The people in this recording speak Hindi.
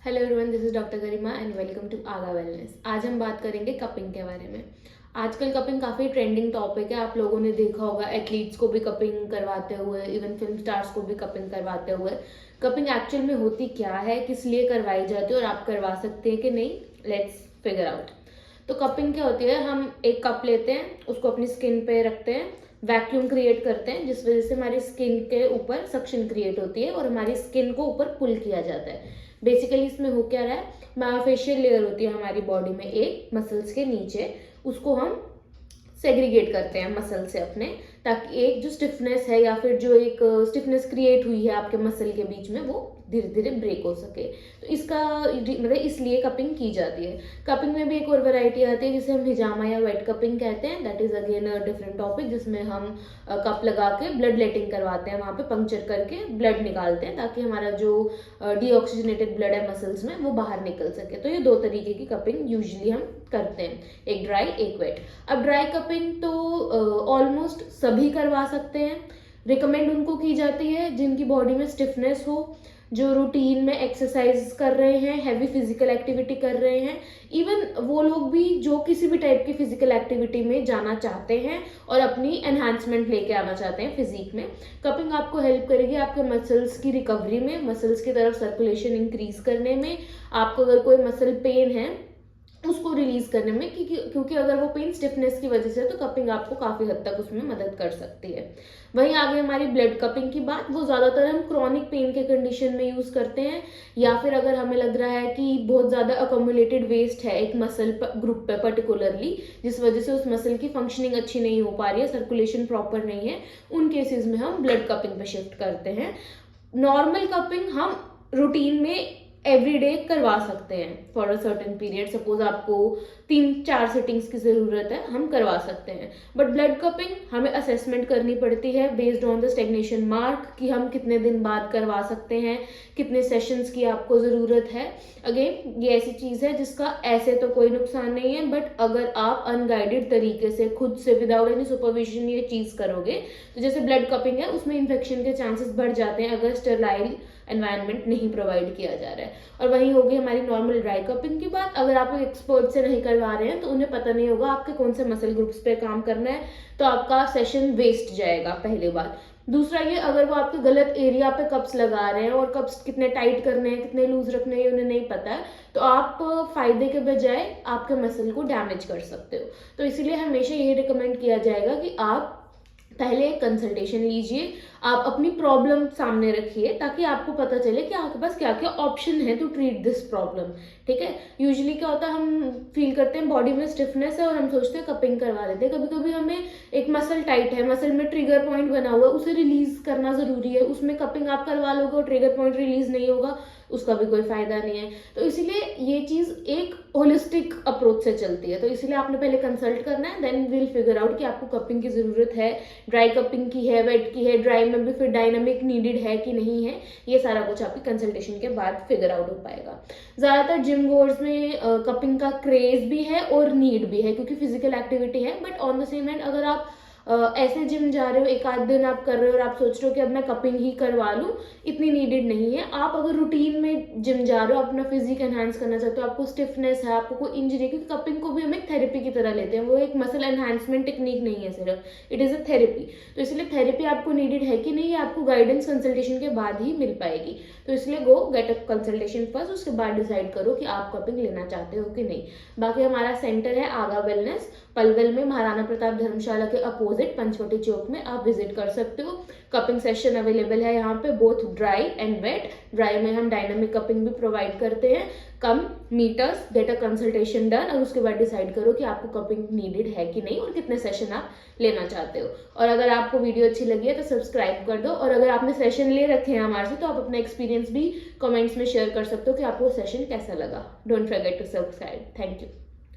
Hello everyone, this is doctor Garima and welcome to Aaga wellness. आज हम बात करेंगे कपिंग के बारे में। आजकल कपिंग काफ़ी ट्रेंडिंग टॉपिक है। आप लोगों ने देखा होगा एथलीट्स को भी कपिंग करवाते हुए, इवन फिल्म स्टार्स को भी कपिंग करवाते हुए। कपिंग एक्चुअल में होती क्या है, किस लिए करवाई जाती है और आप करवा सकते हैं कि नहीं, लेट्स फिगर आउट। तो कपिंग क्या होती है, हम एक कप लेते हैं, उसको अपनी स्किन पे रखते हैं, वैक्यूम क्रिएट करते हैं जिस वजह से हमारी स्किन के ऊपर सक्शन क्रिएट होती है और हमारी स्किन को ऊपर पुल किया जाता है। बेसिकली इसमें हो क्या रहा है, मायोफेशियल लेयर होती है हमारी बॉडी में एक मसल्स के नीचे, उसको हम सेग्रीगेट करते हैं मसल से अपने, ताकि एक जो स्टिफनेस है या फिर जो एक स्टिफनेस क्रिएट हुई है आपके मसल के बीच में वो धीरे धीरे ब्रेक हो सके। तो इसका मतलब इसलिए कपिंग की जाती है। कपिंग में भी एक और वैरायटी आती है जिसे हम हिजामा या वेट कपिंग कहते हैं। That is again a different topic, जिसमें हम कप लगा के ब्लड लेटिंग करवाते हैं, वहाँ पे पंक्चर करके ब्लड निकालते हैं ताकि हमारा जो डीऑक्सीजनेटेड ब्लड है मसल्स में वो बाहर निकल सके। तो ये दो तरीके की कपिंग यूजुअली हम करते हैं, एक ड्राई एक वेट। अब ड्राई कपिंग तो ऑलमोस्ट सभी करवा सकते हैं। रिकमेंड उनको की जाती है जिनकी बॉडी में स्टिफनेस हो, जो रूटीन में एक्सरसाइज कर रहे हैं, हैवी फिजिकल एक्टिविटी कर रहे हैं, इवन वो लोग भी जो किसी भी टाइप की फिजिकल एक्टिविटी में जाना चाहते हैं और अपनी एनहांसमेंट लेके आना चाहते हैं फिजिक में। कपिंग आपको हेल्प करेगी आपके मसल्स की रिकवरी में, मसल्स की तरफ सर्कुलेशन इंक्रीज करने में। आपको अगर कोई मसल पेन है उसको रिलीज करने में, क्योंकि अगर वो पेन स्टिफनेस की वजह से, तो कपिंग आपको काफी हद तक उसमें मदद कर सकती है। वहीं आगे हमारी ब्लड कपिंग की बात, वो ज्यादातर हम क्रॉनिक पेन के कंडीशन में यूज करते हैं, या फिर अगर हमें लग रहा है कि बहुत ज्यादा अकोमुलेटेड वेस्ट है एक मसल ग्रुप पे पर्टिकुलरली, जिस वजह से उस मसल की फंक्शनिंग अच्छी नहीं हो पा रही है, सर्कुलेशन प्रॉपर नहीं है, उन केसेस में हम ब्लड कपिंग पे शिफ्ट करते हैं। नॉर्मल कपिंग हम रूटीन में एवरी डे करवा सकते हैं for a certain period. Suppose आपको 3-4 सिटिंग्स की ज़रूरत है, हम करवा सकते हैं। बट ब्लड कपिंग हमें असेसमेंट करनी पड़ती है based on the stagnation mark, कि हम कितने दिन बाद करवा सकते हैं, कितने सेशंस की आपको ज़रूरत है। अगेन ये ऐसी चीज़ है जिसका ऐसे तो कोई नुकसान नहीं है, बट अगर आप अनगाइडेड तरीके से खुद से विदाउट एनी सुपरविजन ये चीज़ करोगे, तो जैसे ब्लड कपिंग है उसमें इन्फेक्शन के चांसेस बढ़ जाते हैं अगर स्टरलाइल एनवायरनमेंट नहीं प्रोवाइड किया जा रहा है। और वहीं होगी हमारी नॉर्मल ड्राई कपिंग की बात। अगर आप एक्सपर्ट से नहीं करवा रहे हैं तो उन्हें पता नहीं होगा आपके कौन से मसल ग्रुप्स पे काम करना है, तो आपका सेशन वेस्ट जाएगा, पहली बात। दूसरा ये, अगर वो आपके गलत एरिया पे कप्स लगा रहे हैं और कप्स कितने टाइट करने हैं, कितने लूज रखने हैं, उन्हें नहीं पता है, तो आप फायदे के बजाय आपके मसल को डैमेज कर सकते हो। तो इसीलिए हमेशा यही रिकमेंड किया जाएगा कि आप पहले कंसल्टेशन लीजिए, आप अपनी प्रॉब्लम सामने रखिए, ताकि आपको पता चले कि आपके पास क्या क्या ऑप्शन है टू ट्रीट दिस प्रॉब्लम। ठीक है, यूजुअली क्या होता है, हम फील करते हैं बॉडी में स्टिफनेस है और हम सोचते हैं कपिंग करवा लेते हैं। कभी कभी हमें एक मसल टाइट है, मसल में ट्रिगर पॉइंट बना हुआ है, उसे रिलीज करना जरूरी है, उसमें कपिंग आप करवा लोगे और ट्रिगर पॉइंट रिलीज नहीं होगा, उसका भी कोई फायदा नहीं है। तो इसीलिए ये चीज एक होलिस्टिक अप्रोच से चलती है। तो इसीलिए आपने पहले कंसल्ट करना है, देन विल फिगर आउट कि आपको कपिंग की जरूरत है, ड्राई कपिंग की है, वेट की है, ड्राई में भी फिर डायनामिक नीडेड है कि नहीं है, ये सारा कुछ आपकी कंसल्टेशन के बाद फिगर आउट हो पाएगा। ज्यादातर जिम गोर्स में कपिंग का क्रेज भी है और नीड भी है, क्योंकि फिजिकल एक्टिविटी है। But on the same hand अगर आप ऐसे जिम जा रहे हो, एक आध दिन आप कर रहे हो और आप सोच रहे हो कि अब मैं कपिंग ही करवा लूँ, इतनी नीडेड नहीं है। आप अगर रूटीन में जिम जा रहे हो, अपना फिजिक एनहांस करना चाहते हो, आपको स्टिफनेस है, आपको कोई इंजरी है, क्योंकि कपिंग को भी हम एक थेरेपी की तरह लेते हैं, वो एक मसल एनहांसमेंट टेक्निक नहीं है सिर्फ, इट इज़ अ थेरेपी। तो इसलिए थेरेपी आपको नीडेड है कि नहीं, आपको गाइडेंस कंसल्टेशन के बाद ही मिल पाएगी। तो इसलिए गो गेट अ कंसल्टेशन फर्स्ट, उसके बाद डिसाइड करो कि आप कपिंग लेना चाहते हो कि नहीं। बाकी हमारा सेंटर है आगा वेलनेस, पलवल में, महाराणा प्रताप धर्मशाला के अपोजिट पंचवटी चौक में, आप विजिट कर सकते हो। कपिंग सेशन अवेलेबल है यहाँ पे, both dry and wet. Dry में हम डायनामिक कपिंग भी प्रोवाइड करते हैं। Come meet us, get a consultation done, और उसके बाद डिसाइड करो कि आपको कपिंग नीडेड है कि नहीं और कितने सेशन आप लेना चाहते हो। और अगर आपको वीडियो अच्छी लगी है तो सब्सक्राइब कर दो, और अगर आपने सेशन ले रखे हैं हमारे से तो आप अपना एक्सपीरियंस भी कमेंट्स में शेयर कर सकते हो कि आपको सेशन कैसा लगा। Don't forget to subscribe. Thank you.